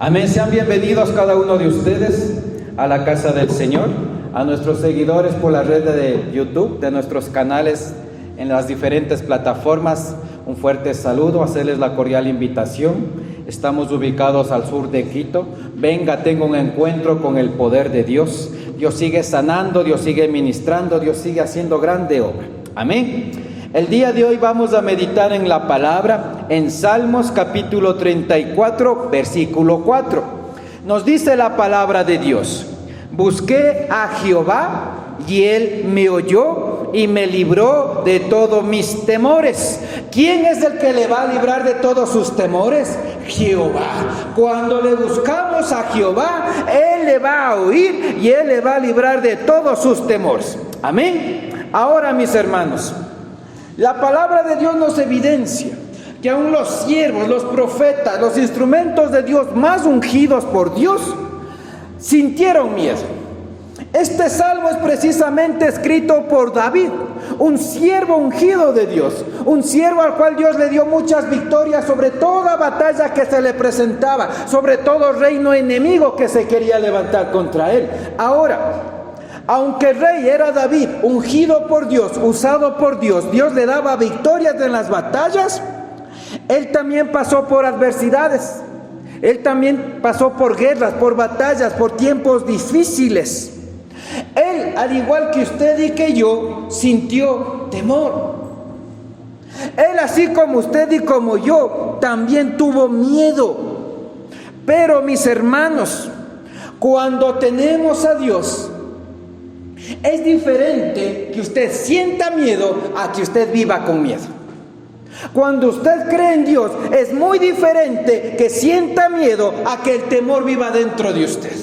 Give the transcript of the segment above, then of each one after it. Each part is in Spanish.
Amén, sean bienvenidos cada uno de ustedes a la casa del Señor, a nuestros seguidores por la red de YouTube, de nuestros canales en las diferentes plataformas. Un fuerte saludo, hacerles la cordial invitación. Estamos ubicados al sur de Quito. Venga, tenga un encuentro con el poder de Dios. Dios sigue sanando, Dios sigue ministrando, Dios sigue haciendo grande obra. Amén. El día de hoy vamos a meditar en la palabra en Salmos capítulo 34, versículo 4. Nos dice la palabra de Dios: busqué a Jehová y Él me oyó y me libró de todos mis temores. ¿Quién es el que le va a librar de todos sus temores? Jehová. Cuando le buscamos a Jehová, Él le va a oír y Él le va a librar de todos sus temores. Amén. Ahora, mis hermanos, la palabra de Dios nos evidencia que aún los siervos, los profetas, los instrumentos de Dios más ungidos por Dios, sintieron miedo. Este salmo es precisamente escrito por David, un siervo ungido de Dios, un siervo al cual Dios le dio muchas victorias sobre toda batalla que se le presentaba, sobre todo reino enemigo que se quería levantar contra él. Ahora, aunque el rey era David, ungido por Dios, usado por Dios, Dios le daba victorias en las batallas, él también pasó por adversidades, él también pasó por guerras, por batallas, por tiempos difíciles. Él, al igual que usted y que yo, sintió temor. Él, así como usted y como yo, también tuvo miedo. Pero, mis hermanos, cuando tenemos a Dios, es diferente que usted sienta miedo a que usted viva con miedo. Cuando usted cree en Dios, es muy diferente que sienta miedo a que el temor viva dentro de usted.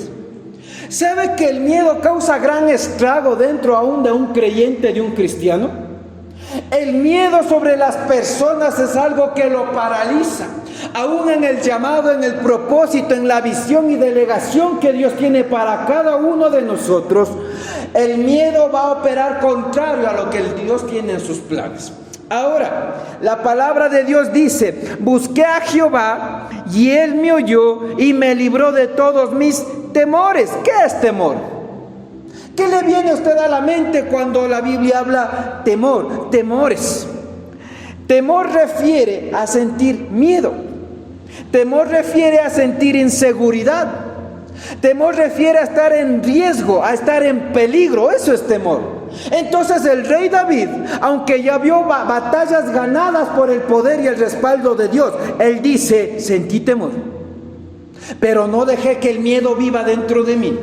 ¿Sabe que el miedo causa gran estrago dentro aún de un creyente, de un cristiano? El miedo sobre las personas es algo que lo paraliza, aún en el llamado, en el propósito, en la visión y delegación que Dios tiene para cada uno de nosotros. El miedo va a operar contrario a lo que el Dios tiene en sus planes. Ahora, la palabra de Dios dice: busqué a Jehová y Él me oyó y me libró de todos mis temores. ¿Qué es temor? ¿Qué le viene a usted a la mente cuando la Biblia habla temor? Temores. Temor refiere a sentir miedo. Temor refiere a sentir inseguridad. Temor refiere a estar en riesgo, a estar en peligro. Eso es temor. Entonces el rey David, aunque ya vio batallas ganadas por el poder y el respaldo de Dios, él dice: sentí temor, pero no dejé que el miedo viva dentro de mí.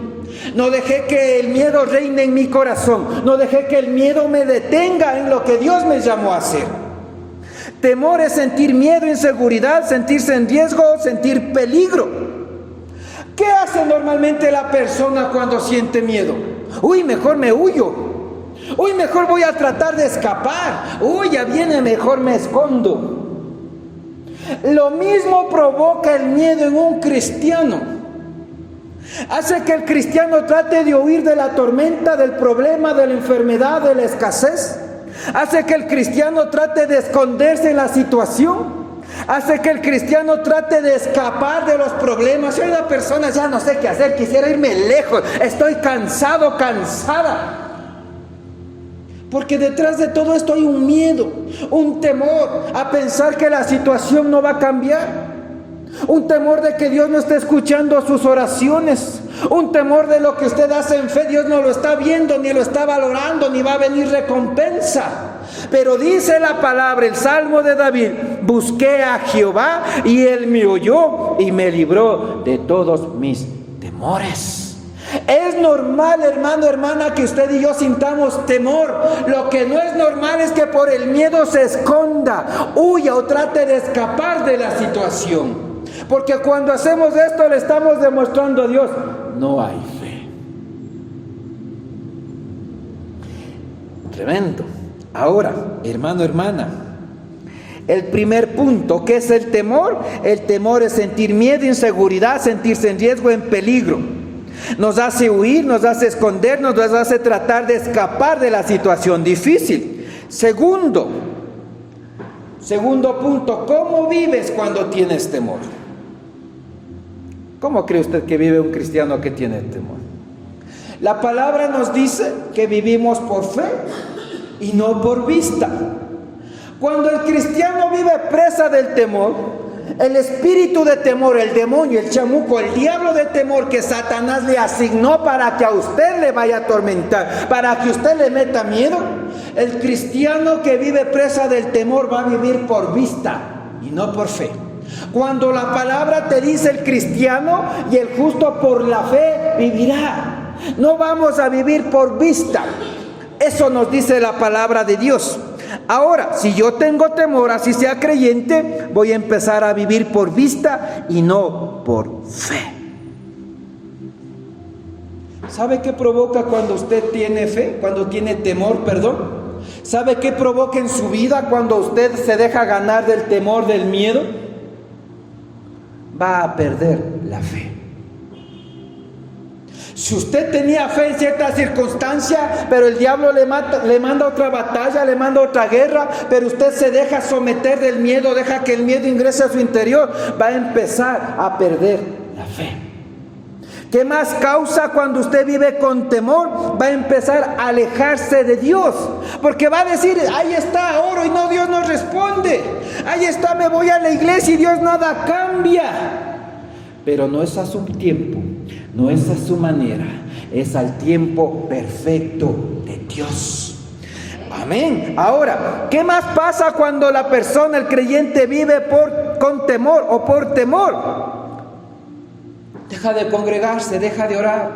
No dejé que el miedo reine en mi corazón. No dejé que el miedo me detenga en lo que Dios me llamó a hacer. Temor es sentir miedo, inseguridad, sentirse en riesgo, sentir peligro. ¿Qué hace normalmente la persona cuando siente miedo? Uy, mejor me huyo. Uy, mejor voy a tratar de escapar. Uy, ya viene, mejor me escondo. Lo mismo provoca el miedo en un cristiano. Hace que el cristiano trate de huir de la tormenta, del problema, de la enfermedad, de la escasez. Hace que el cristiano trate de esconderse en la situación. Hace que el cristiano trate de escapar de los problemas. Soy una persona, ya no sé qué hacer, quisiera irme lejos. Estoy cansado, cansada. Porque detrás de todo esto hay un miedo, un temor a pensar que la situación no va a cambiar. Un temor de que Dios no esté escuchando sus oraciones. Un temor de lo que usted hace en fe, Dios no lo está viendo, ni lo está valorando, ni va a venir recompensa. Pero dice la palabra, el Salmo de David: busqué a Jehová y Él me oyó y me libró de todos mis temores. Es normal, hermano, hermana, que usted y yo sintamos temor. Lo que no es normal es que por el miedo se esconda, huya o trate de escapar de la situación. Porque cuando hacemos esto le estamos demostrando a Dios: no hay fe. Tremendo. Ahora, hermano, hermana, el primer punto, ¿qué es el temor? El temor es sentir miedo, inseguridad, sentirse en riesgo, en peligro. Nos hace huir, nos hace escondernos, nos hace tratar de escapar de la situación difícil. Segundo punto, ¿cómo vives cuando tienes temor? ¿Cómo cree usted que vive un cristiano que tiene temor? La palabra nos dice que vivimos por fe y no por vista. Cuando el cristiano vive presa del temor, el espíritu de temor, el demonio, el chamuco, el diablo de temor que Satanás le asignó para que a usted le vaya a atormentar, para que usted le meta miedo, el cristiano que vive presa del temor va a vivir por vista y no por fe. Cuando la palabra te dice el cristiano y el justo por la fe vivirá, no vamos a vivir por vista. Eso nos dice la palabra de Dios. Ahora, si yo tengo temor, así sea creyente, voy a empezar a vivir por vista y no por fe. ¿Sabe qué provoca cuando usted tiene fe? Cuando tiene temor, perdón. ¿Sabe qué provoca en su vida cuando usted se deja ganar del temor, del miedo? Va a perder la fe. Si usted tenía fe en cierta circunstancia, pero el diablo le manda otra batalla, le manda otra guerra, pero usted se deja someter del miedo, deja que el miedo ingrese a su interior, va a empezar a perder la fe. ¿Qué más causa cuando usted vive con temor? Va a empezar a alejarse de Dios, porque va a decir, ahí está, oro y no, Dios no responde. Ahí está, me voy a la iglesia y Dios nada cambia. Pero no es a su tiempo, no es a su manera, es al tiempo perfecto de Dios. Amén. Ahora, ¿qué más pasa cuando la persona, el creyente, vive con temor o por temor? Deja de congregarse, deja de orar,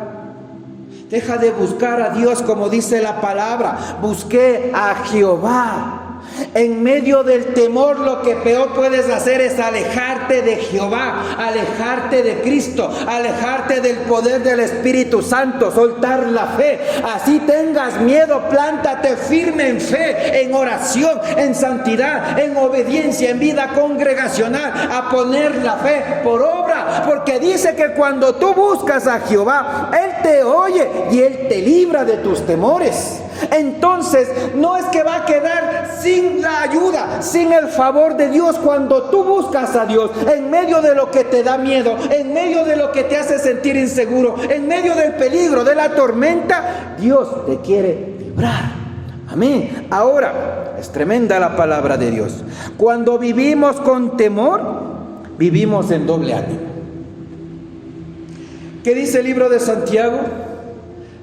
deja de buscar a Dios como dice la palabra. Busqué a Jehová. En medio del temor, lo que peor puedes hacer es alejarte de Jehová, alejarte de Cristo, alejarte del poder del Espíritu Santo, soltar la fe. Así tengas miedo, plántate firme en fe, en oración, en santidad, en obediencia, en vida congregacional, a poner la fe por obra, porque dice que cuando tú buscas a Jehová, Él te oye y Él te libra de tus temores. Entonces, no es que va a quedar sin la ayuda, sin el favor de Dios. Cuando tú buscas a Dios, en medio de lo que te da miedo, en medio de lo que te hace sentir inseguro, en medio del peligro, de la tormenta, Dios te quiere librar. Amén. Ahora, es tremenda la palabra de Dios. Cuando vivimos con temor, vivimos en doble ánimo. ¿Qué dice el libro de Santiago?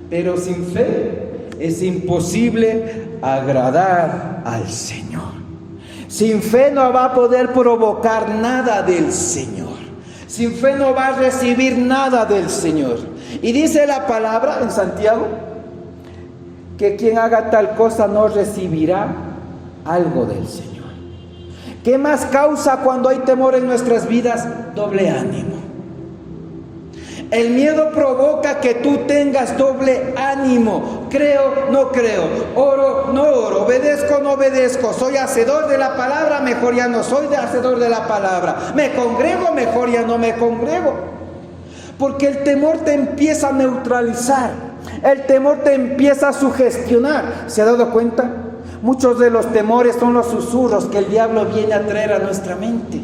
Pero sin fe es imposible agradar al Señor. Sin fe no va a poder provocar nada del Señor. Sin fe no va a recibir nada del Señor. Y dice la palabra en Santiago que quien haga tal cosa no recibirá algo del Señor. ¿Qué más causa cuando hay temor en nuestras vidas? Doble ánimo. El miedo provoca que tú tengas doble ánimo. Creo, no creo. Oro, no oro. Obedezco, no obedezco. Soy hacedor de la palabra, mejor ya no soy hacedor de la palabra. Me congrego, mejor ya no me congrego. Porque el temor te empieza a neutralizar. El temor te empieza a sugestionar. ¿Se ha dado cuenta? Muchos de los temores son los susurros que el diablo viene a traer a nuestra mente.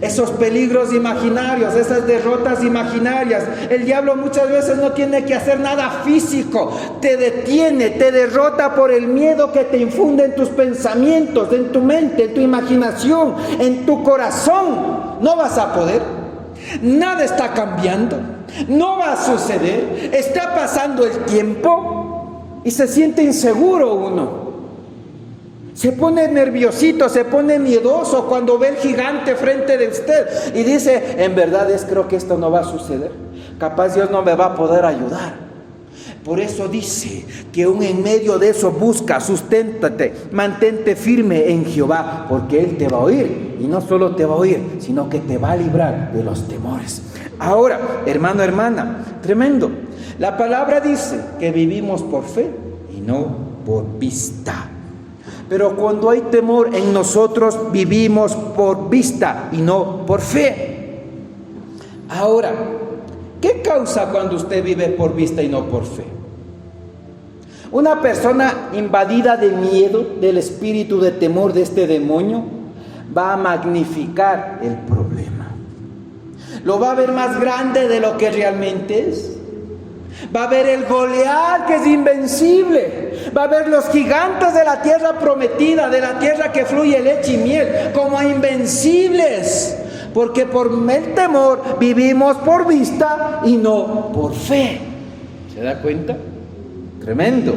Esos peligros imaginarios, esas derrotas imaginarias. El diablo muchas veces no tiene que hacer nada físico. Te detiene, te derrota por el miedo que te infunde en tus pensamientos, en tu mente, en tu imaginación, en tu corazón. No vas a poder. Nada está cambiando. No va a suceder. Está pasando el tiempo y se siente inseguro uno. Se pone nerviosito, se pone miedoso cuando ve el gigante frente de usted y dice, en verdad creo que esto no va a suceder. Capaz Dios no me va a poder ayudar. Por eso dice que aún en medio de eso busca, susténtate, mantente firme en Jehová, porque Él te va a oír. Y no solo te va a oír, sino que te va a librar de los temores. Ahora, hermano, hermana, tremendo. La palabra dice que vivimos por fe y no por vista. Pero cuando hay temor en nosotros, vivimos por vista y no por fe. Ahora, ¿qué causa cuando usted vive por vista y no por fe? Una persona invadida de miedo, del espíritu de temor de este demonio, va a magnificar el problema. Lo va a ver más grande de lo que realmente es. Va a ver el Goliat, que es invencible. Va a ver los gigantes de la tierra prometida, de la tierra que fluye leche y miel, como invencibles. Porque por el temor vivimos por vista y no por fe. ¿Se da cuenta? Tremendo.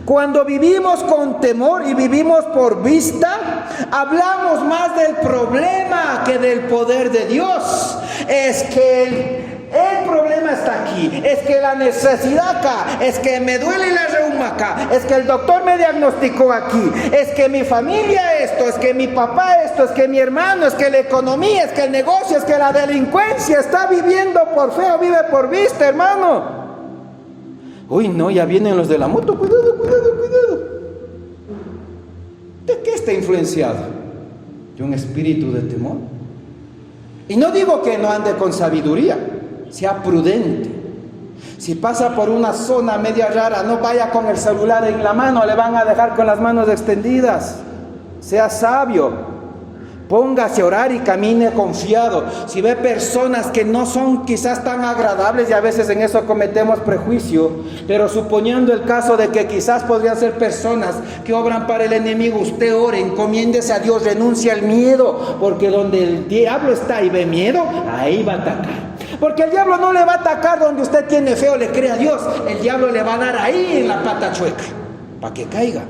Cuando vivimos con temor y vivimos por vista, hablamos más del problema que del poder de Dios. Es que el problema está aquí, es que la necesidad acá, es que me duele la reuma acá, es que el doctor me diagnosticó aquí, es que mi familia esto, es que mi papá esto, es que mi hermano, es que la economía, es que el negocio, es que la delincuencia. ¿Está viviendo por fe o vive por vista, hermano? Uy, no, ya vienen los de la moto, cuidado, cuidado, cuidado. ¿De qué está influenciado? ¿De un espíritu de temor? Y no digo que no ande con sabiduría, sea prudente. Si pasa por una zona media rara, no vaya con el celular en la mano, le van a dejar con las manos extendidas. Sea sabio. Póngase a orar y camine confiado. Si ve personas que no son quizás tan agradables, y a veces en eso cometemos prejuicio, pero suponiendo el caso de que quizás podrían ser personas que obran para el enemigo, usted ore, encomiéndese a Dios, renuncie al miedo, porque donde el diablo está y ve miedo, ahí va a atacar. Porque el diablo no le va a atacar donde usted tiene fe o le cree a Dios. El diablo le va a dar ahí en la pata chueca, para que caiga.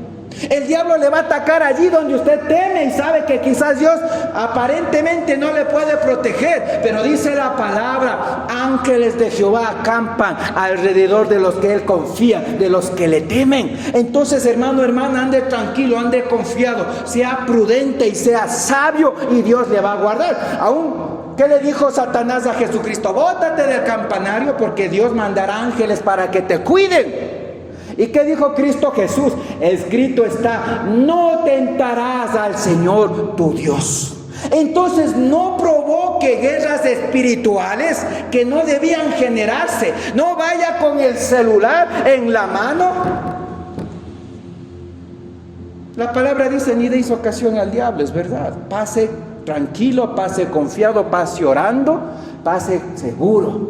El diablo le va a atacar allí donde usted teme y sabe que quizás Dios aparentemente no le puede proteger, pero dice la palabra: ángeles de Jehová acampan alrededor de los que Él confía, de los que le temen. Entonces, hermano, hermana, ande tranquilo, ande confiado, sea prudente y sea sabio, y Dios le va a guardar. Aún, ¿qué le dijo Satanás a Jesucristo? Bótate del campanario, porque Dios mandará ángeles para que te cuiden. ¿Y qué dijo Cristo Jesús? Escrito está: no tentarás al Señor tu Dios. Entonces no provoque guerras espirituales que no debían generarse. No vaya con el celular en la mano. La palabra dice: ni deis ocasión al diablo, es verdad. Pase tranquilo, pase confiado, pase orando, pase seguro,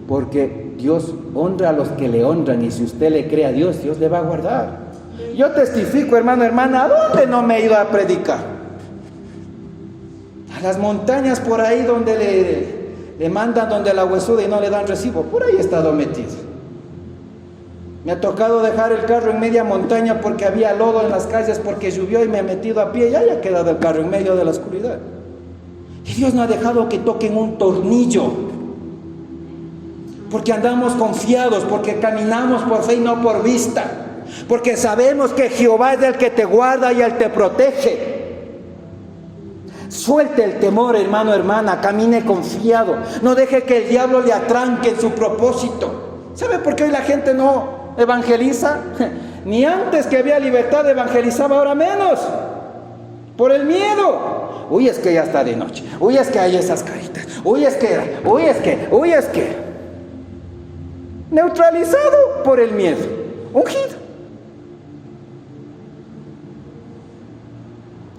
porque Dios honra a los que le honran, y si usted le cree a Dios, Dios le va a guardar. Yo testifico, hermano, hermana, ¿a dónde no me he ido a predicar? A las montañas por ahí donde le mandan donde la huesuda y no le dan recibo, por ahí he estado metido. Me ha tocado dejar el carro en media montaña porque había lodo en las calles, porque llovió, y me he metido a pie y haya quedado el carro en medio de la oscuridad. Y Dios no ha dejado que toquen un tornillo, porque andamos confiados, porque caminamos por fe y no por vista, porque sabemos que Jehová es el que te guarda y el te protege. Suelte el temor, hermano, hermana, camine confiado, no deje que el diablo le atranque en su propósito. ¿Sabe por qué hoy la gente no evangeliza? Ni antes que había libertad evangelizaba, ahora menos, por el miedo. Uy, es que ya está de noche, uy, es que hay esas caritas, uy, es que neutralizado por el miedo, ungido.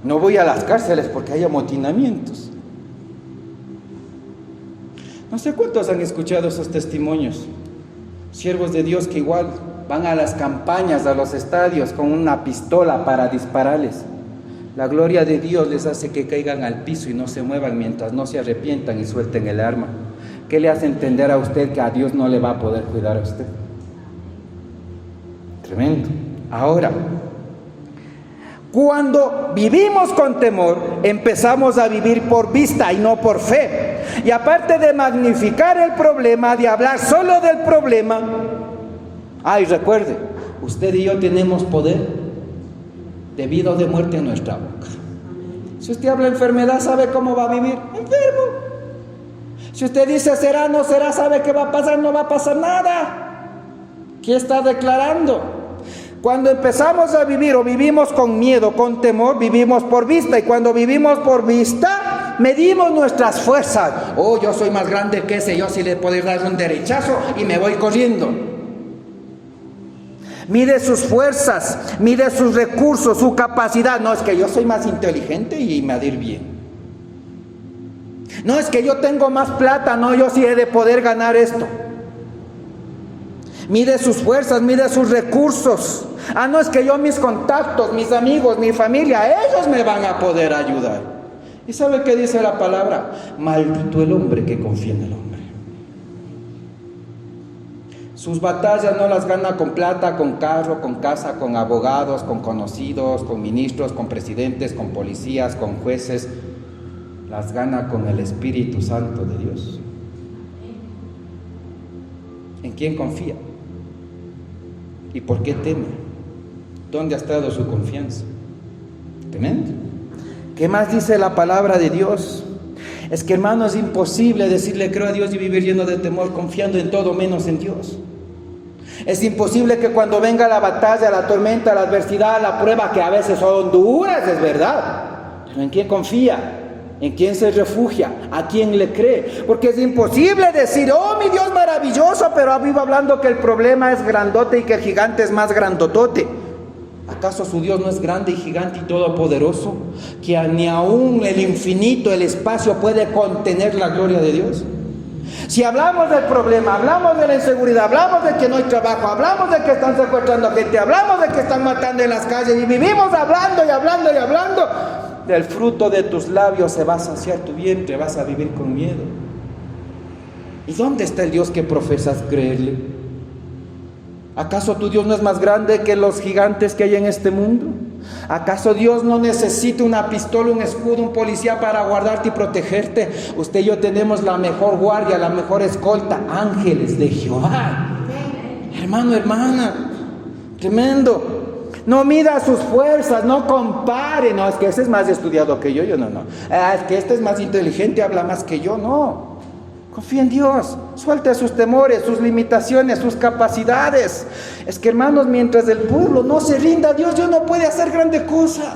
No voy a las cárceles porque hay amotinamientos. No sé cuántos han escuchado esos testimonios. Siervos de Dios que igual van a las campañas, a los estadios con una pistola para dispararles. La gloria de Dios les hace que caigan al piso y no se muevan mientras no se arrepientan y suelten el arma. ¿Qué le hace entender a usted que a Dios no le va a poder cuidar a usted? Tremendo. Ahora, cuando vivimos con temor, empezamos a vivir por vista y no por fe. Y aparte de magnificar el problema, de hablar solo del problema, recuerde, usted y yo tenemos poder de vida o de muerte en nuestra boca. Si usted habla enfermedad, ¿sabe cómo va a vivir? Enfermo. Si usted dice será, no será, ¿sabe qué va a pasar? No va a pasar nada. ¿Qué está declarando? Cuando empezamos a vivir o vivimos con miedo, con temor, vivimos por vista. Y cuando vivimos por vista, medimos nuestras fuerzas. Oh, yo soy más grande que ese, yo sí le puedo dar un derechazo y me voy corriendo. Mide sus fuerzas, mide sus recursos, su capacidad. No, es que yo soy más inteligente y me va a ir bien. No es que yo tengo más plata, no, yo sí he de poder ganar esto. Mide sus fuerzas, mide sus recursos. No es que yo mis contactos, mis amigos, mi familia, ellos me van a poder ayudar. ¿Y sabe qué dice la palabra? Maldito el hombre que confía en el hombre. Sus batallas no las gana con plata, con carro, con casa, con abogados, con conocidos, con ministros, con presidentes, con policías, con jueces. Las gana con el Espíritu Santo de Dios. ¿En quién confía? ¿Y por qué teme? ¿Dónde ha estado su confianza? Tremendo. ¿Qué más dice la palabra de Dios? Es que, hermano, es imposible decirle creo a Dios y vivir lleno de temor, confiando en todo menos en Dios. Es imposible que cuando venga la batalla, la tormenta, la adversidad, la prueba, que a veces son duras, es verdad, pero ¿en quién confía? ¿En quién se refugia? ¿A quién le cree? Porque es imposible decir, oh, mi Dios maravilloso, pero vivo hablando que el problema es grandote y que el gigante es más grandotote. ¿Acaso su Dios no es grande y gigante y todopoderoso? Que ni aún el infinito, el espacio puede contener la gloria de Dios. Si hablamos del problema, hablamos de la inseguridad, hablamos de que no hay trabajo, hablamos de que están secuestrando gente, hablamos de que están matando en las calles y vivimos hablando y hablando y hablando, del fruto de tus labios se va a saciar tu vientre, vas a vivir con miedo. ¿Y dónde está el Dios que profesas creerle? ¿Acaso tu Dios no es más grande que los gigantes que hay en este mundo? ¿Acaso Dios no necesita una pistola, un escudo, un policía para guardarte y protegerte? Usted y yo tenemos la mejor guardia, la mejor escolta, ángeles de Jehová. Hermano, hermana, tremendo. No mida sus fuerzas, no compare. No, es que ese es más estudiado que yo no. Es que este es más inteligente, habla más que yo, no. Confía en Dios, suelte sus temores, sus limitaciones, sus capacidades. Es que, hermanos, mientras el pueblo no se rinda a Dios, Dios no puede hacer grande cosa.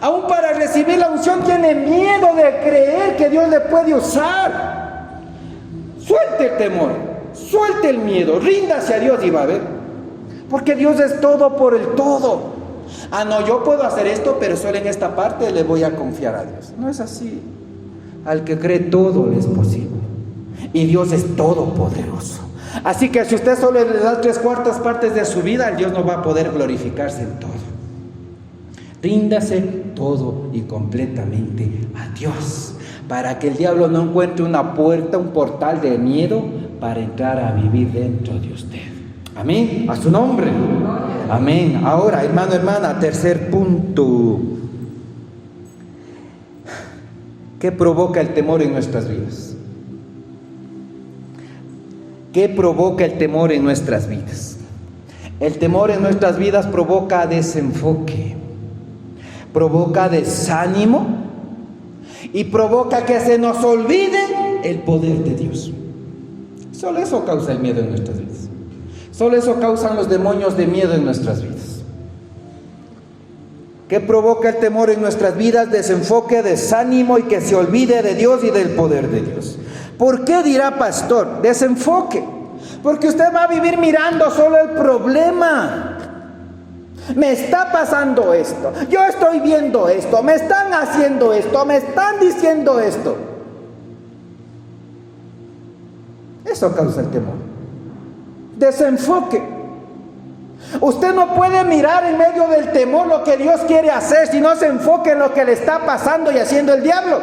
Aún para recibir la unción tiene miedo de creer que Dios le puede usar. Suelte el temor, suelte el miedo, ríndase a Dios y va a ver. Porque Dios es todo por el todo. No, yo puedo hacer esto, pero solo en esta parte le voy a confiar a Dios. No es así. Al que cree todo le es posible. Y Dios es todopoderoso. Así que si usted solo le da 3/4 partes de su vida, Dios no va a poder glorificarse en todo. Ríndase todo y completamente a Dios, para que el diablo no encuentre una puerta, un portal de miedo para entrar a vivir dentro de usted. Amén. A su nombre. Amén. Ahora, hermano, hermana, tercer punto. ¿Qué provoca el temor en nuestras vidas? ¿Qué provoca el temor en nuestras vidas? El temor en nuestras vidas provoca desenfoque, provoca desánimo y provoca que se nos olvide el poder de Dios. Solo eso causa el miedo en nuestras vidas. Solo eso causan los demonios de miedo en nuestras vidas. ¿Qué provoca el temor en nuestras vidas? Desenfoque, desánimo y que se olvide de Dios y del poder de Dios. ¿Por qué dirá pastor? Desenfoque. Porque usted va a vivir mirando solo el problema. Me está pasando esto, yo estoy viendo esto, me están haciendo esto, me están diciendo esto. Eso causa el temor. Desenfoque. Usted no puede mirar en medio del temor lo que Dios quiere hacer si no se enfoca en lo que le está pasando y haciendo el diablo.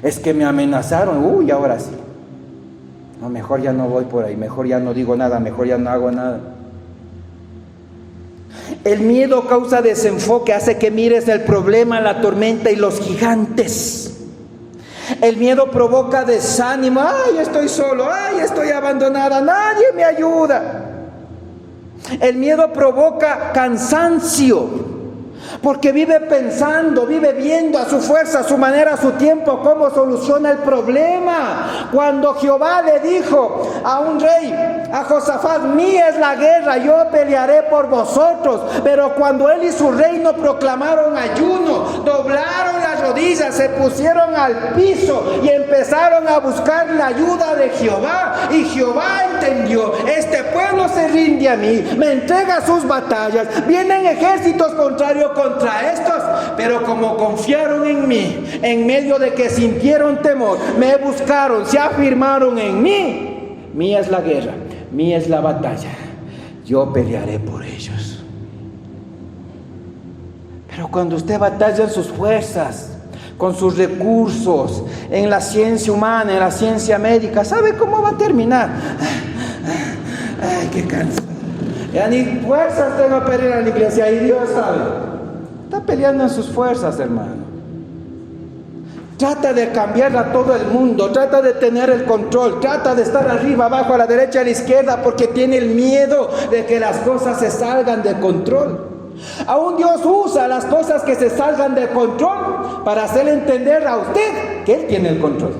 Es que me amenazaron, ahora sí. No, mejor ya no voy por ahí, mejor ya no digo nada, mejor ya no hago nada. El miedo causa desenfoque, hace que mires el problema, la tormenta y los gigantes. El miedo provoca desánimo. Ay, estoy solo, ay, estoy abandonada, nadie me ayuda. El miedo provoca cansancio, porque vive pensando, vive viendo a su fuerza, a su manera, a su tiempo, cómo soluciona el problema. Cuando Jehová le dijo a un rey, a Josafat, mía es la guerra, yo pelearé por vosotros. Pero cuando él y su reino proclamaron ayuno, doblaron las rodillas, se pusieron al piso y empezaron a buscar la ayuda de Jehová. Y Jehová entendió, este pueblo se rinde a mí, me entrega sus batallas, vienen ejércitos contrarios contra estos, pero como confiaron en mí, en medio de que sintieron temor, me buscaron, se afirmaron en mí, mía es la guerra, mía es la batalla, yo pelearé por ellos. Pero cuando usted batalla en sus fuerzas, con sus recursos, en la ciencia humana, en la ciencia médica, ¿sabe cómo va a terminar? Ay, qué cansado. Ya ni fuerzas tengo para ir a la iglesia, y Dios sabe. Está peleando en sus fuerzas, hermano. Trata de cambiar a todo el mundo, trata de tener el control, trata de estar arriba, abajo, a la derecha, a la izquierda, porque tiene el miedo de que las cosas se salgan de control. Aún Dios usa las cosas que se salgan de control para hacerle entender a usted que Él tiene el control.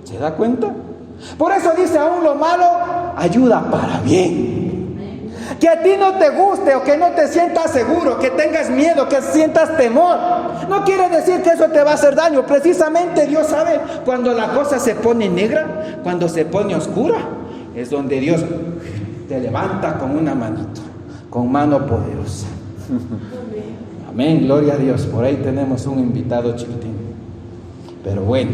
¿Se da cuenta? Por eso dice, aún lo malo ayuda para bien. Que a ti no te guste o que no te sientas seguro, que tengas miedo, que sientas temor, no quiere decir que eso te va a hacer daño. Precisamente Dios sabe cuando la cosa se pone negra, cuando se pone oscura, es donde Dios te levanta con una manito, con mano poderosa. Amén, gloria a Dios. Por ahí tenemos un invitado chiquitín. Pero bueno,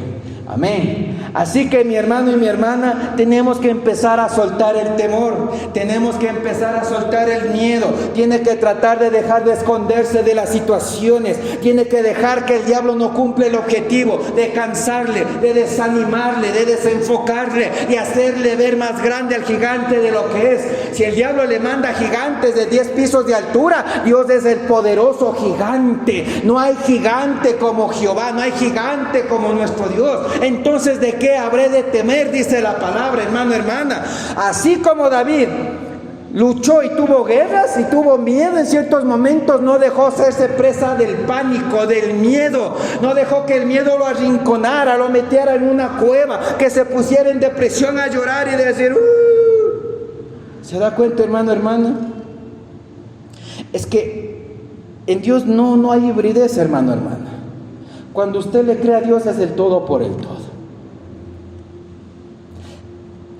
amén. Así que mi hermano y mi hermana, tenemos que empezar a soltar el temor, tenemos que empezar a soltar el miedo, tiene que tratar de dejar de esconderse de las situaciones, tiene que dejar que el diablo no cumple el objetivo de cansarle, de desanimarle, de desenfocarle y hacerle ver más grande al gigante de lo que es. Si el diablo le manda gigantes de 10 pisos de altura, Dios es el poderoso gigante. No hay gigante como Jehová, no hay gigante como nuestro Dios. Entonces, ¿de qué habré de temer? Dice la palabra, hermano, hermana. Así como David luchó y tuvo guerras y tuvo miedo en ciertos momentos, no dejó hacerse presa del pánico, del miedo, no dejó que el miedo lo arrinconara, lo metiera en una cueva, que se pusiera en depresión a llorar y decir ¿se da cuenta, hermano, hermana? Es que en Dios no hay hibridez, hermano, hermana. Cuando usted le cree a Dios, es el todo por el todo.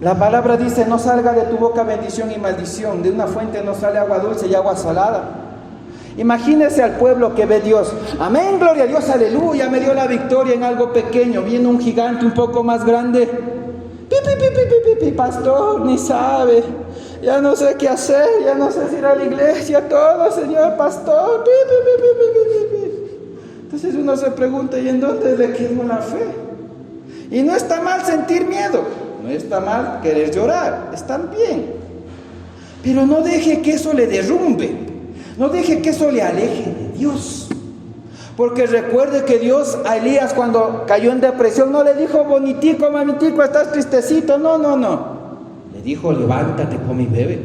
La palabra dice, no salga de tu boca bendición y maldición, de una fuente no sale agua dulce y agua salada. Imagínese al pueblo que ve Dios, amén, gloria a Dios, aleluya, me dio la victoria en algo pequeño, viene un gigante un poco más grande, pastor, ni sabe, ya no sé qué hacer, ya no sé si ir a la iglesia, todo, señor pastor, Entonces uno se pregunta, ¿y en dónde le quedó la fe? Y no está mal sentir miedo, no está mal querer llorar, están bien. Pero no deje que eso le derrumbe, no deje que eso le aleje de Dios. Porque recuerde que Dios a Elías, cuando cayó en depresión, no le dijo, bonitico, mamitico, estás tristecito, no. Le dijo, levántate, come y bebe,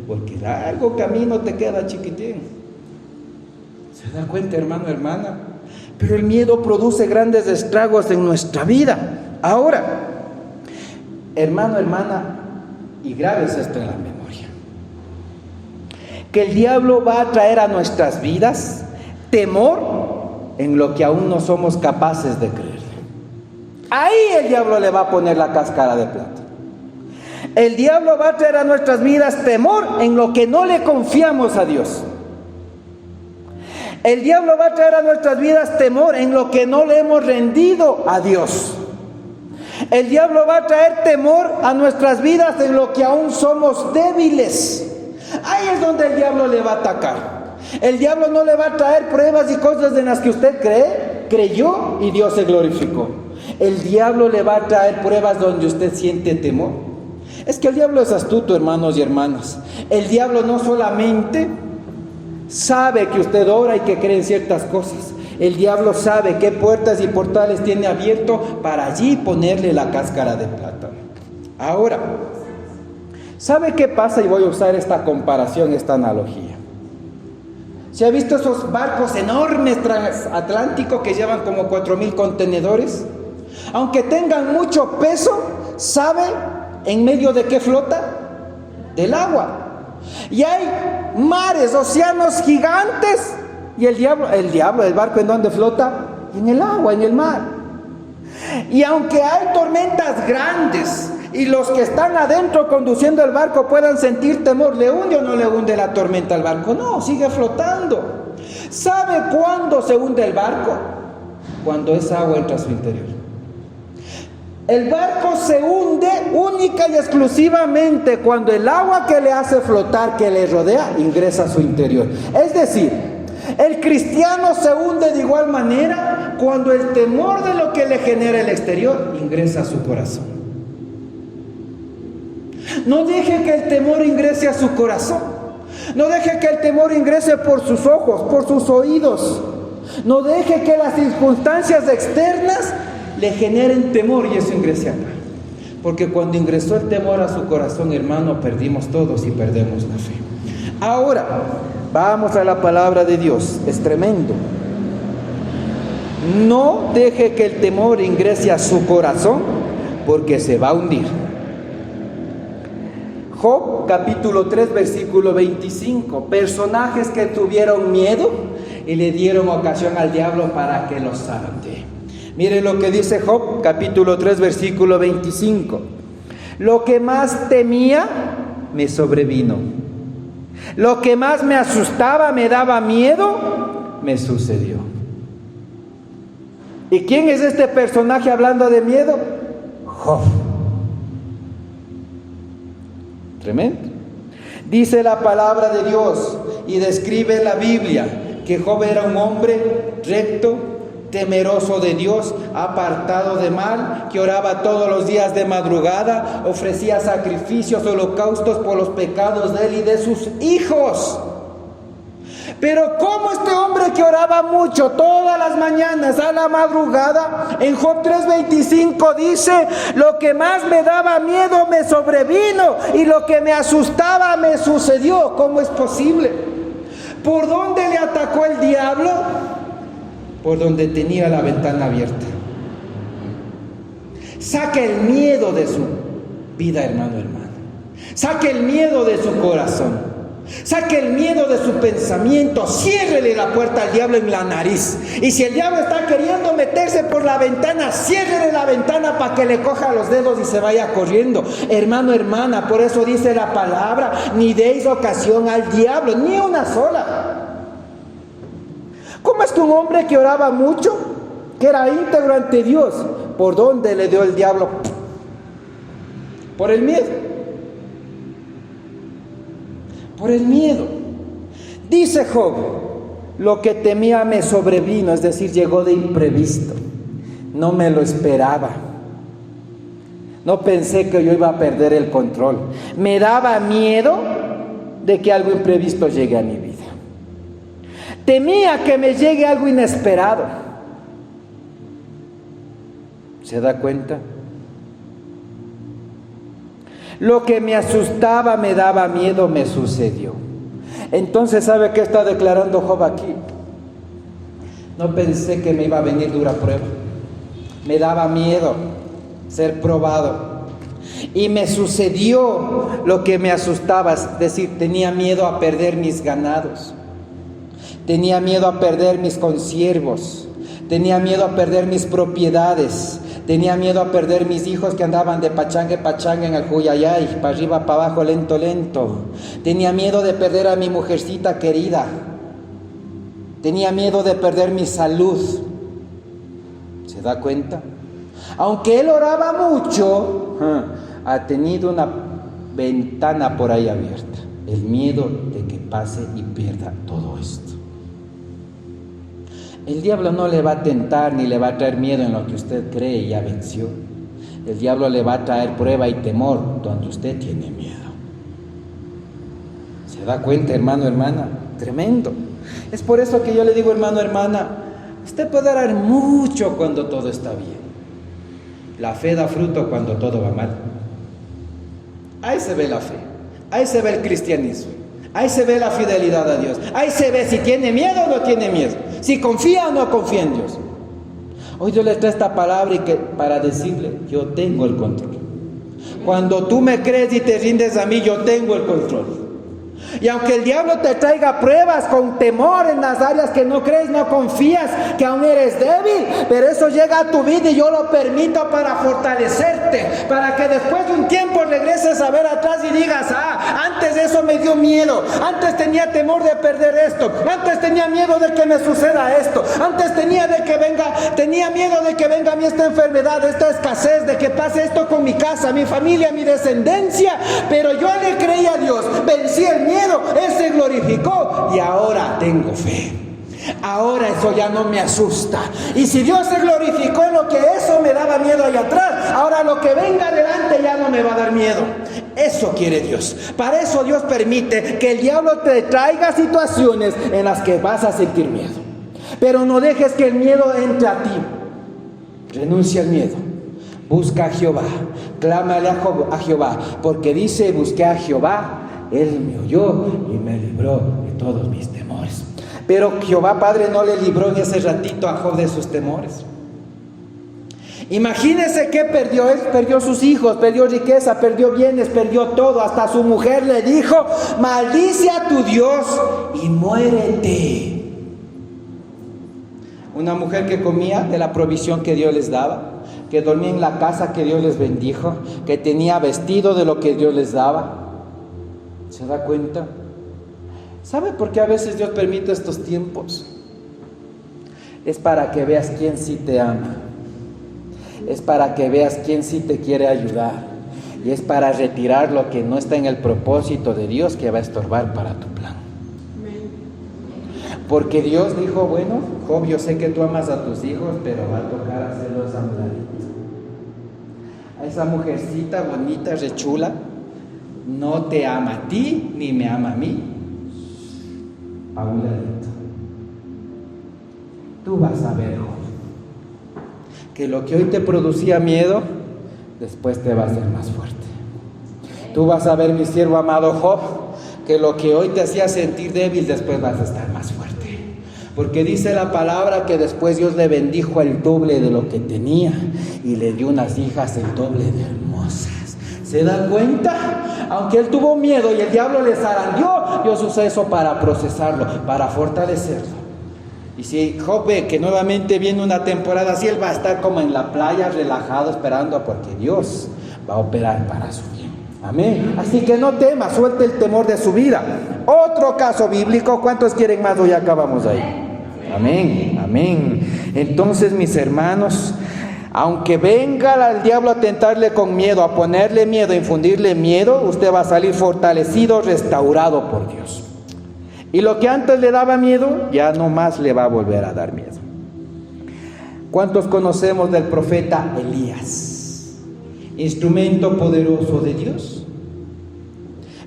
porque largo camino te queda, chiquitín. ¿Se da cuenta, hermano, hermana? Pero el miedo produce grandes estragos en nuestra vida. Ahora, hermano, hermana, y grábese esto en la memoria, que el diablo va a traer a nuestras vidas temor en lo que aún no somos capaces de creer. Ahí el diablo le va a poner la cáscara de plata. El diablo va a traer a nuestras vidas temor en lo que no le confiamos a Dios. El diablo va a traer a nuestras vidas temor en lo que no le hemos rendido a Dios. El diablo va a traer temor a nuestras vidas en lo que aún somos débiles. Ahí es donde el diablo le va a atacar. El diablo no le va a traer pruebas y cosas en las que usted creyó y Dios se glorificó. El diablo le va a traer pruebas donde usted siente temor. Es que el diablo es astuto, hermanos y hermanas. El diablo no solamente sabe que usted ora y que cree en ciertas cosas. El diablo sabe qué puertas y portales tiene abierto para allí ponerle la cáscara de plata. Ahora, ¿sabe qué pasa? Y voy a usar esta comparación, esta analogía. ¿Se ha visto esos barcos enormes transatlánticos que llevan como 4,000 contenedores? Aunque tengan mucho peso, ¿sabe en medio de qué flota? Del agua. Y hay mares, océanos gigantes. Y el barco, ¿en dónde flota? En el agua, en el mar. Y aunque hay tormentas grandes y los que están adentro conduciendo el barco puedan sentir temor, ¿le hunde o no le hunde la tormenta al barco? No, sigue flotando. ¿Sabe cuándo se hunde el barco? Cuando esa agua entra a su interior. El barco se hunde única y exclusivamente cuando el agua que le hace flotar, que le rodea, ingresa a su interior. Es decir, el cristiano se hunde de igual manera cuando el temor de lo que le genera el exterior ingresa a su corazón. No deje que el temor ingrese a su corazón. No deje que el temor ingrese por sus ojos, por sus oídos. No deje que las circunstancias externas le generen temor y eso ingrese acá. Porque cuando ingresó el temor a su corazón, hermano, perdimos todos y perdemos la fe. Ahora, vamos a la palabra de Dios. Es tremendo. No deje que el temor ingrese a su corazón porque se va a hundir. Job, capítulo 3, versículo 25. Personajes que tuvieron miedo y le dieron ocasión al diablo para que los salte. Miren lo que dice Job, capítulo 3, versículo 25. Lo que más temía me sobrevino. Lo que más me asustaba, me daba miedo, me sucedió. ¿Y quién es este personaje hablando de miedo? Job. Tremendo. Dice la palabra de Dios y describe la Biblia que Job era un hombre recto, temeroso de Dios, apartado de mal, que oraba todos los días de madrugada, ofrecía sacrificios, holocaustos por los pecados de él y de sus hijos. Pero como este hombre que oraba mucho todas las mañanas a la madrugada, en Job 3:25 dice: lo que más me daba miedo me sobrevino y lo que me asustaba me sucedió. ¿Cómo es posible? ¿Por dónde le atacó el diablo? Por donde tenía la ventana abierta. Saque el miedo de su vida, hermano. Saque el miedo de su corazón. Saque el miedo de su pensamiento. Ciérrele la puerta al diablo en la nariz. Y si el diablo está queriendo meterse por la ventana, ciérrele la ventana para que le coja los dedos y se vaya corriendo. Hermano, hermana, por eso dice la palabra: ni deis ocasión al diablo, ni una sola. ¿Cómo es que un hombre que oraba mucho, que era íntegro ante Dios, por dónde le dio el diablo? Por el miedo. Por el miedo. Dice Job: lo que temía me sobrevino, es decir, llegó de imprevisto. No me lo esperaba. No pensé que yo iba a perder el control. Me daba miedo de que algo imprevisto llegue a mi vida. Temía que me llegue algo inesperado. ¿Se da cuenta? Lo que me asustaba, me daba miedo, me sucedió. Entonces, ¿sabe qué está declarando Job aquí? No pensé que me iba a venir dura prueba. Me daba miedo ser probado. Y me sucedió lo que me asustaba. Es decir, tenía miedo a perder mis ganados. Tenía miedo a perder mis consiervos. Tenía miedo a perder mis propiedades. Tenía miedo a perder mis hijos que andaban de pachanga en pachanga en el Juyayay, para arriba, para abajo, lento, lento. Tenía miedo de perder a mi mujercita querida. Tenía miedo de perder mi salud. ¿Se da cuenta? Aunque él oraba mucho, ha tenido una ventana por ahí abierta. El miedo de que pase y pierda todo esto. El diablo no le va a tentar ni le va a traer miedo en lo que usted cree y ya venció. El diablo le va a traer prueba y temor donde usted tiene miedo. ¿Se da cuenta, hermano, hermana? Tremendo. Es por eso que yo le digo, hermano, hermana, usted puede orar mucho cuando todo está bien. La fe da fruto cuando todo va mal. Ahí se ve la fe. Ahí se ve el cristianismo. Ahí se ve la fidelidad a Dios. Ahí se ve si tiene miedo o no tiene miedo. Si confía o no confía en Dios. Hoy Dios le trae esta palabra para decirle: yo tengo el control. Cuando tú me crees y te rindes a mí, yo tengo el control. Y aunque el diablo te traiga pruebas con temor en las áreas que no crees, no confías, que aún eres débil, pero eso llega a tu vida y yo lo permito para fortalecerte, para que después de un tiempo regreses a ver atrás y digas, antes de eso me dio miedo, antes tenía temor de perder esto, antes tenía miedo de que me suceda esto, antes tenía miedo de que venga a mí esta enfermedad, esta escasez, de que pase esto con mi casa, mi familia, mi descendencia, pero yo le creí a Dios, vencí el miedo, Él se glorificó y ahora tengo fe. Ahora eso ya no me asusta. Y si Dios se glorificó en lo que eso me daba miedo allá atrás, ahora lo que venga adelante ya no me va a dar miedo. Eso quiere Dios. Para eso Dios permite que el diablo te traiga situaciones en las que vas a sentir miedo. Pero no dejes que el miedo entre a ti. Renuncia al miedo. Busca a Jehová. Clámale a Jehová. Porque dice, busqué a Jehová, Él me oyó y me libró de todos mis temores. Pero Jehová Padre no le libró en ese ratito a Job de sus temores. Imagínese que perdió. Él perdió sus hijos, perdió riqueza, perdió bienes, perdió todo. Hasta su mujer le dijo, maldice a tu Dios y muérete. Una mujer que comía de la provisión que Dios les daba, que dormía en la casa que Dios les bendijo, que tenía vestido de lo que Dios les daba. ¿Se da cuenta? ¿Sabe por qué a veces Dios permite estos tiempos? Es para que veas quién sí te ama. Es para que veas quién sí te quiere ayudar. Y es para retirar lo que no está en el propósito de Dios, que va a estorbar para tu plan. Porque Dios dijo, bueno, Job, yo sé que tú amas a tus hijos, pero va a tocar hacerlos a un ladito. A esa mujercita bonita, rechula, no te ama a ti, ni me ama a mí. A un ladito. Tú vas a ver, Job, que lo que hoy te producía miedo, después te va a hacer más fuerte. Tú vas a ver, mi siervo amado Job, que lo que hoy te hacía sentir débil, después vas a estar más fuerte. Porque dice la palabra que después Dios le bendijo el doble de lo que tenía y le dio unas hijas el doble de hermosas. ¿Se da cuenta? Aunque él tuvo miedo y el diablo le zarandeó, Dios usa eso para procesarlo, para fortalecerlo. Y si Job ve que nuevamente viene una temporada así, él va a estar como en la playa relajado esperando porque Dios va a operar para su bien. Amén. Así que no tema, suelte el temor de su vida. Otro caso bíblico, ¿cuántos quieren más? Hoy acabamos ahí. Amén, amén. Entonces, mis hermanos, aunque venga el diablo a tentarle con miedo, a ponerle miedo, a infundirle miedo, usted va a salir fortalecido, restaurado por Dios. Y lo que antes le daba miedo, ya no más le va a volver a dar miedo. ¿Cuántos conocemos del profeta Elías? Instrumento poderoso de Dios.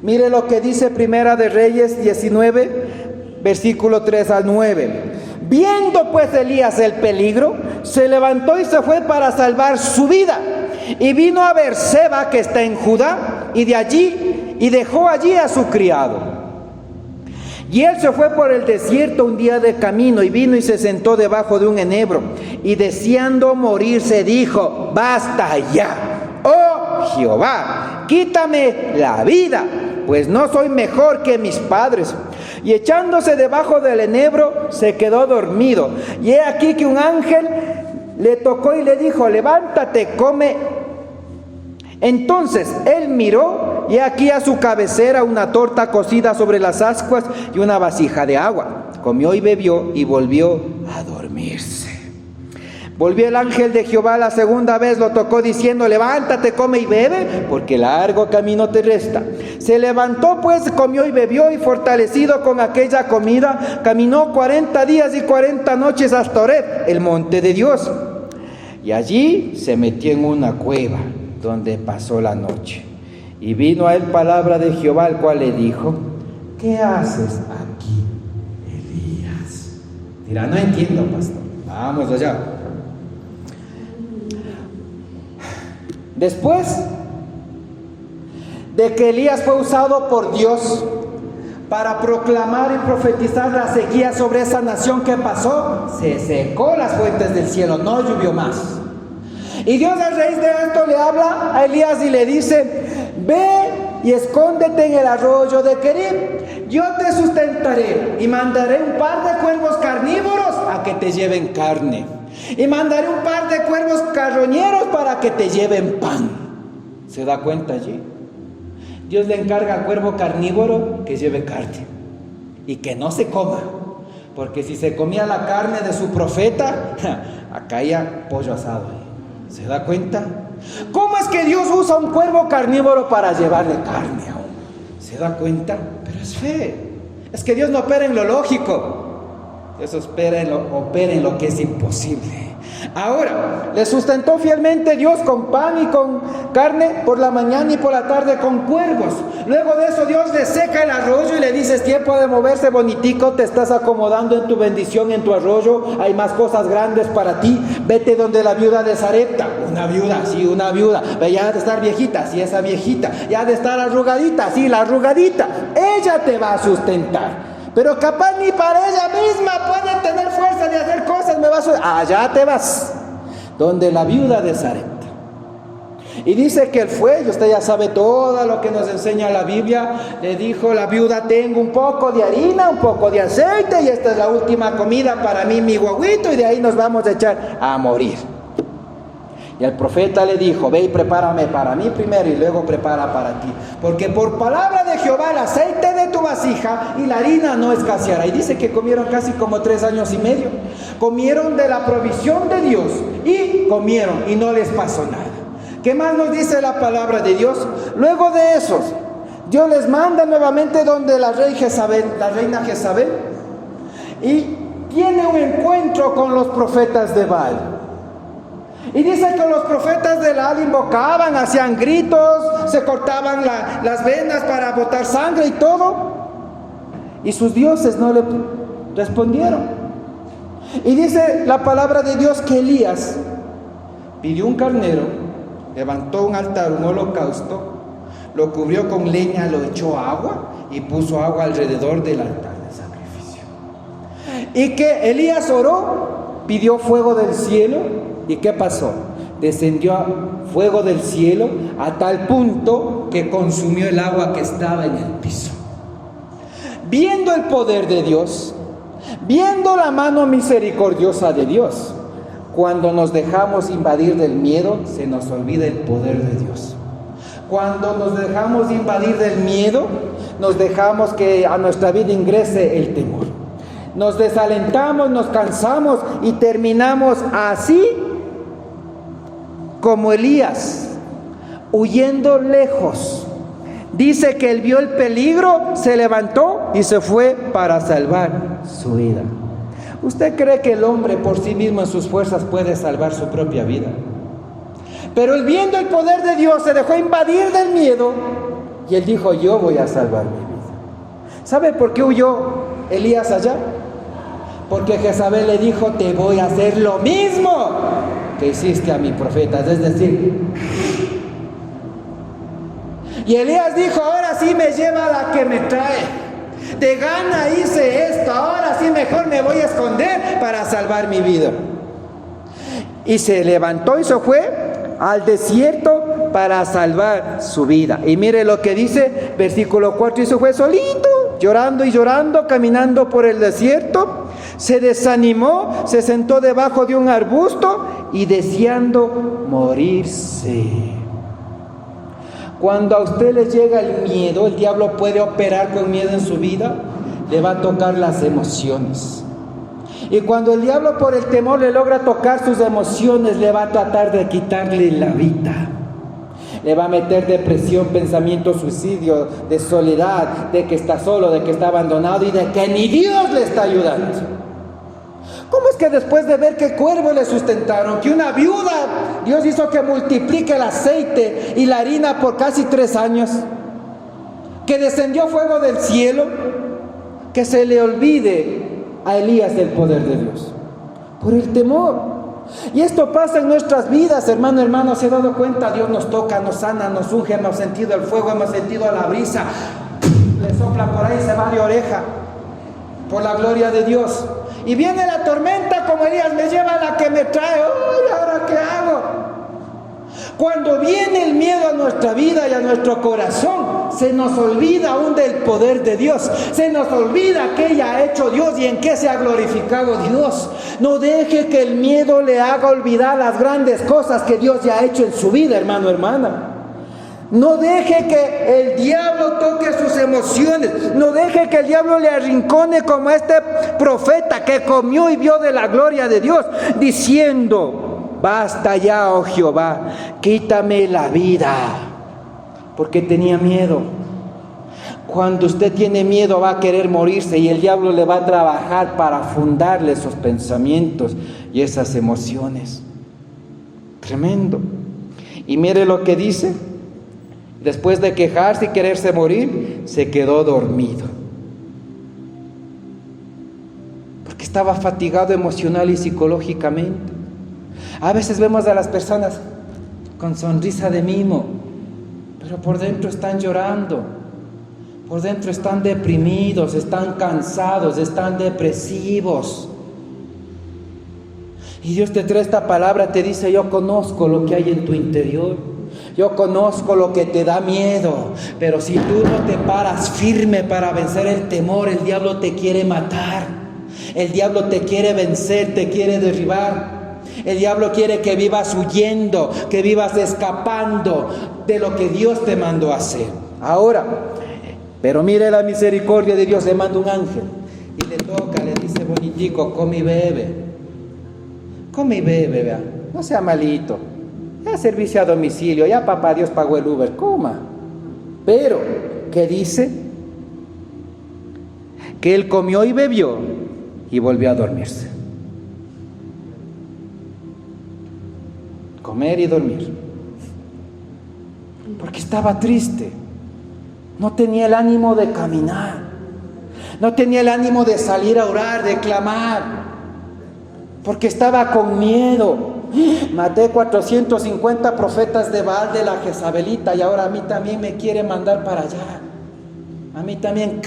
Mire lo que dice Primera de Reyes 19, versículo 3 al 9. Viendo pues Elías el peligro, se levantó y se fue para salvar su vida. Y vino a Beerseba, que está en Judá, y dejó allí a su criado. Y él se fue por el desierto un día de camino, y vino y se sentó debajo de un enebro, y deseando morirse dijo, basta ya, oh Jehová, quítame la vida, pues no soy mejor que mis padres. Y echándose debajo del enebro, se quedó dormido. Y he aquí que un ángel le tocó y le dijo, levántate, come. Entonces él miró, y aquí a su cabecera una torta cocida sobre las ascuas y una vasija de agua. Comió y bebió y volvió a dormirse. Volvió el ángel de Jehová la segunda vez, lo tocó diciendo, levántate, come y bebe, porque largo camino te resta. Se levantó pues, comió y bebió, y fortalecido con aquella comida, caminó 40 días y 40 noches hasta Horeb, el monte de Dios. Y allí se metió en una cueva, donde pasó la noche. Y vino a él palabra de Jehová, el cual le dijo, ¿qué haces aquí, Elías? Dirá, no entiendo, pastor. Vamos allá. Después de que Elías fue usado por Dios para proclamar y profetizar la sequía sobre esa nación que pasó, se secó las fuentes del cielo, no llovió más. Y Dios a raíz de esto le habla a Elías y le dice, ve y escóndete en el arroyo de Querib. yo te sustentaré y mandaré un par de cuervos carnívoros a que te lleven carne. Y mandaré un par de cuervos carroñeros para que te lleven pan. ¿Se da cuenta allí? Dios le encarga al cuervo carnívoro que lleve carne y que no se coma. Porque si se comía la carne de su profeta, acá había pollo asado. ¿Se da cuenta? ¿Cómo es que Dios usa un cuervo carnívoro para llevarle carne a uno? ¿Se da cuenta? Pero es fe. Es que Dios no opera en lo lógico. Dios opera en lo que es imposible. Ahora, le sustentó fielmente Dios con pan y con carne por la mañana y por la tarde con cuervos. Luego de eso Dios le seca el arroyo y le dice: es tiempo de moverse, bonitico, te estás acomodando en tu bendición, en tu arroyo, hay más cosas grandes para ti. Vete donde la viuda de Sarepta. Una viuda, sí, una viuda. Ya de estar viejita, sí, esa viejita. Ya de estar arrugadita, sí, la arrugadita. Ella te va a sustentar. Pero capaz ni para ella misma puede tener fuerza de hacer cosas. Allá te vas, donde la viuda de Sarepta. Y dice que él fue, y usted ya sabe todo lo que nos enseña la Biblia. Le dijo la viuda: tengo un poco de harina, un poco de aceite, y esta es la última comida para mí, mi guaguito, y de ahí nos vamos a echar a morir. Y el profeta le dijo: ve y prepárame para mí primero y luego prepara para ti. Porque por palabra de Jehová el aceite de tu vasija y la harina no escaseará. Y dice que comieron casi como 3 años y medio. Comieron de la provisión de Dios y comieron y no les pasó nada. ¿Qué más nos dice la palabra de Dios? Luego de esos, Dios les manda nuevamente donde la reina Jezabel, y tiene un encuentro con los profetas de Baal. Y dice que los profetas de Baal invocaban, hacían gritos, se cortaban las venas para botar sangre y todo. Y sus dioses no le respondieron. Y dice la palabra de Dios que Elías pidió un carnero, levantó un altar, un holocausto, lo cubrió con leña, lo echó agua y puso agua alrededor del altar de sacrificio. Y que Elías oró, pidió fuego del cielo. ¿Y qué pasó? Descendió fuego del cielo a tal punto que consumió el agua que estaba en el piso. Viendo el poder de Dios, viendo la mano misericordiosa de Dios, cuando nos dejamos invadir del miedo, se nos olvida el poder de Dios. Cuando nos dejamos invadir del miedo, nos dejamos que a nuestra vida ingrese el temor. Nos desalentamos, nos cansamos y terminamos así como Elías, huyendo lejos. Dice que él vio el peligro, se levantó y se fue para salvar su vida. ¿Usted cree que el hombre por sí mismo en sus fuerzas puede salvar su propia vida? Pero él, viendo el poder de Dios, se dejó invadir del miedo y él dijo: yo voy a salvar mi vida. ¿Sabe por qué huyó Elías allá? Porque Jezabel le dijo: te voy a hacer lo mismo que hiciste a mi profeta, es decir. Y Elías dijo: ahora sí me lleva la que me trae. De gana hice esto, ahora sí mejor me voy a esconder para salvar mi vida. Y se levantó y se fue al desierto para salvar su vida. Y mire lo que dice, versículo 4, y se fue solito, llorando y llorando, caminando por el desierto. Se desanimó, se sentó debajo de un arbusto y deseando morirse. Cuando a usted le llega el miedo, el diablo puede operar con miedo en su vida, le va a tocar las emociones. Y cuando el diablo por el temor le logra tocar sus emociones, le va a tratar de quitarle la vida. Le va a meter depresión, pensamiento, suicidio, de soledad, de que está solo, de que está abandonado y de que ni Dios le está ayudando. ¿Cómo es que después de ver que cuervos le sustentaron, que una viuda, Dios hizo que multiplique el aceite y la harina por casi 3 años, que descendió fuego del cielo, que se le olvide a Elías del poder de Dios? Por el temor. Y esto pasa en nuestras vidas, hermano, ¿se ha dado cuenta? Dios nos toca, nos sana, nos unge, hemos sentido el fuego, hemos sentido la brisa, le sopla por ahí, se va de oreja, por la gloria de Dios. Y viene la tormenta, como Elías: me lleva la que me trae. ¡Ay, ahora qué hago! Cuando viene el miedo a nuestra vida y a nuestro corazón, se nos olvida aún del poder de Dios. Se nos olvida qué ya ha hecho Dios y en qué se ha glorificado Dios. No deje que el miedo le haga olvidar las grandes cosas que Dios ya ha hecho en su vida, hermano, hermana. No deje que el diablo toque sus emociones. No deje que el diablo le arrincone como a este profeta que comió y vio de la gloria de Dios, diciendo: basta ya, oh Jehová, quítame la vida. Porque tenía miedo. Cuando usted tiene miedo va a querer morirse y el diablo le va a trabajar para fundarle esos pensamientos y esas emociones. Tremendo. Y mire lo que dice. Después de quejarse y quererse morir, se quedó dormido. Porque estaba fatigado emocional y psicológicamente. A veces vemos a las personas con sonrisa de mimo, pero por dentro están llorando, por dentro están deprimidos, están cansados, están depresivos. Y Dios te trae esta palabra, te dice: yo conozco lo que hay en tu interior. Yo conozco lo que te da miedo, pero si tú no te paras firme para vencer el temor, el diablo te quiere matar. El diablo te quiere vencer, te quiere derribar. El diablo quiere que vivas huyendo, que vivas escapando de lo que Dios te mandó a hacer. Ahora, pero mire la misericordia de Dios, le manda un ángel y le toca, le dice: bonitico, come y bebe. Come y bebe, vea. No sea malito. Ya servicio a domicilio, ya papá Dios pagó el Uber, coma. Pero, ¿qué dice? Que él comió y bebió y volvió a dormirse. Comer y dormir. Porque estaba triste. No tenía el ánimo de caminar. No tenía el ánimo de salir a orar, de clamar. Porque estaba con miedo. Maté 450 profetas de Baal, de la Jezabelita, y ahora a mí también me quiere mandar para allá. A mí también.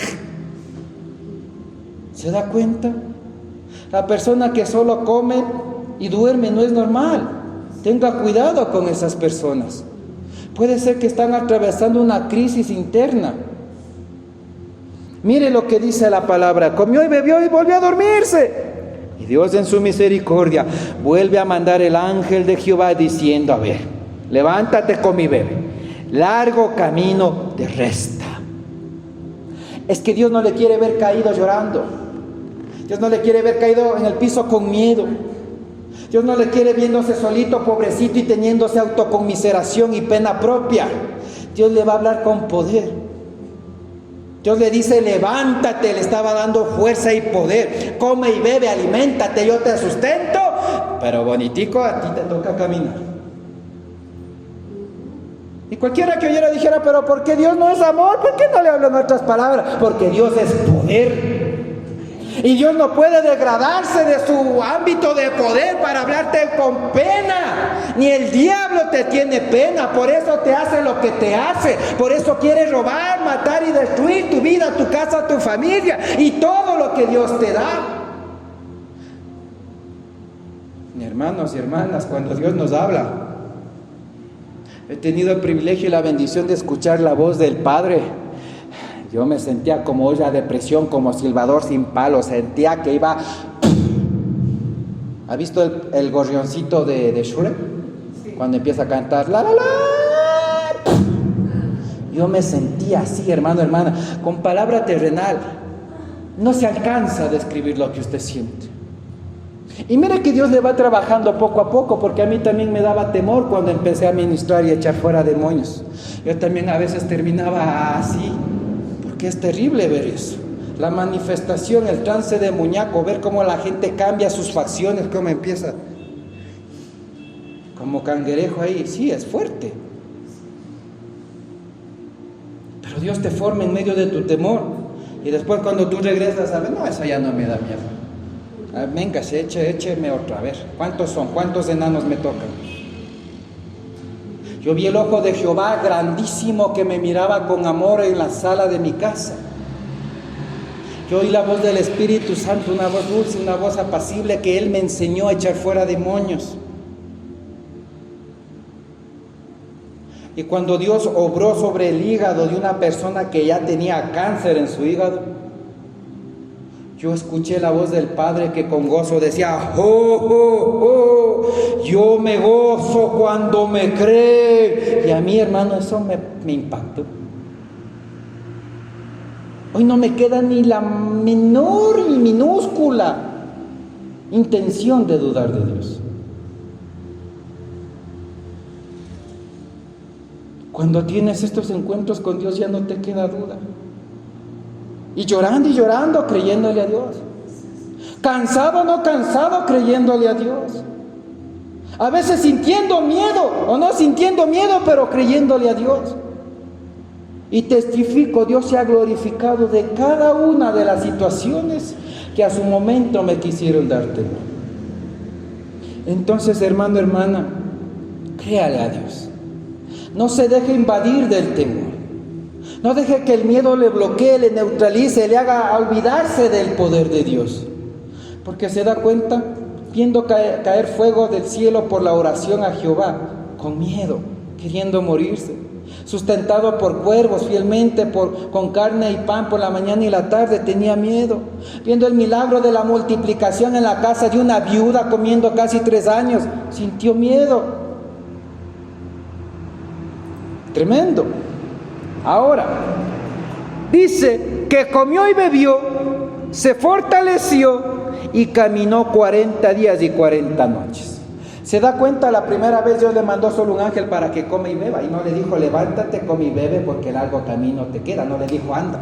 ¿Se da cuenta? La persona que solo come y duerme no es normal. Tenga cuidado con esas personas. Puede ser que están atravesando una crisis interna. Mire lo que dice la palabra: comió y bebió y volvió a dormirse. Y Dios en su misericordia vuelve a mandar el ángel de Jehová diciendo: a ver, levántate, come y bebe. Largo camino te resta. Es que Dios no le quiere ver caído llorando. Dios no le quiere ver caído en el piso con miedo. Dios no le quiere viéndose solito, pobrecito, y teniéndose autoconmiseración y pena propia. Dios le va a hablar con poder. Dios le dice: levántate, le estaba dando fuerza y poder. Come y bebe, aliméntate, yo te sustento. Pero bonitico, a ti te toca caminar. Y cualquiera que oyera dijera: pero ¿por qué Dios no es amor? ¿Por qué no le hablan otras palabras? Porque Dios es poder. Y Dios no puede degradarse de su ámbito de poder para hablarte con pena. Ni el diablo te tiene pena, por eso te hace lo que te hace. Por eso quiere robar, matar y destruir tu vida, tu casa, tu familia y todo lo que Dios te da. Hermanos y hermanas, cuando Dios nos habla, he tenido el privilegio y la bendición de escuchar la voz del Padre. Yo me sentía como olla de presión, como silbador sin palo. Sentía que iba... ¿Ha visto el gorrioncito de Shrek? Sí. Cuando empieza a cantar la la la. Yo me sentía así, hermano, hermana. Con palabra terrenal no se alcanza a describir lo que usted siente. Y mire que Dios le va trabajando poco a poco, porque a mí también me daba temor cuando empecé a ministrar y echar fuera demonios. Yo también a veces terminaba así. Que es terrible ver eso, la manifestación, el trance demoníaco, ver cómo la gente cambia sus facciones, cómo empieza como cangrejo ahí. Sí, es fuerte, pero Dios te forma en medio de tu temor, y después cuando tú regresas a ver, no, eso ya no me da miedo. Venga, écheme otra vez. ¿Cuántos son? ¿Cuántos enanos me tocan? Yo vi el ojo de Jehová grandísimo que me miraba con amor en la sala de mi casa. Yo oí la voz del Espíritu Santo, una voz dulce, una voz apacible, que Él me enseñó a echar fuera demonios. Y cuando Dios obró sobre el hígado de una persona que ya tenía cáncer en su hígado, yo escuché la voz del Padre que con gozo decía: ¡Oh, oh, oh! Yo me gozo cuando me creen. Y a mí, hermano, eso me impactó. Hoy no me queda ni la menor y minúscula intención de dudar de Dios. Cuando tienes estos encuentros con Dios ya no te queda duda. Y llorando, creyéndole a Dios. Cansado o no cansado, creyéndole a Dios. A veces sintiendo miedo o no sintiendo miedo, pero creyéndole a Dios. Y testifico, Dios se ha glorificado de cada una de las situaciones que a su momento me quisieron dar temor. Entonces, hermano, hermana, créale a Dios. No se deje invadir del temor. No deje que el miedo le bloquee, le neutralice, le haga olvidarse del poder de Dios. Porque se da cuenta, viendo caer fuego del cielo por la oración a Jehová, con miedo, queriendo morirse, sustentado por cuervos fielmente, con carne y pan por la mañana y la tarde, tenía miedo. Viendo el milagro de la multiplicación en la casa de una viuda comiendo casi 3 años, sintió miedo. Tremendo. Ahora, dice que comió y bebió, se fortaleció y caminó 40 días y 40 noches. ¿Se da cuenta? La primera vez Dios le mandó solo un ángel para que come y beba, y no le dijo: levántate, come y bebe, porque largo camino te queda. No le dijo: anda.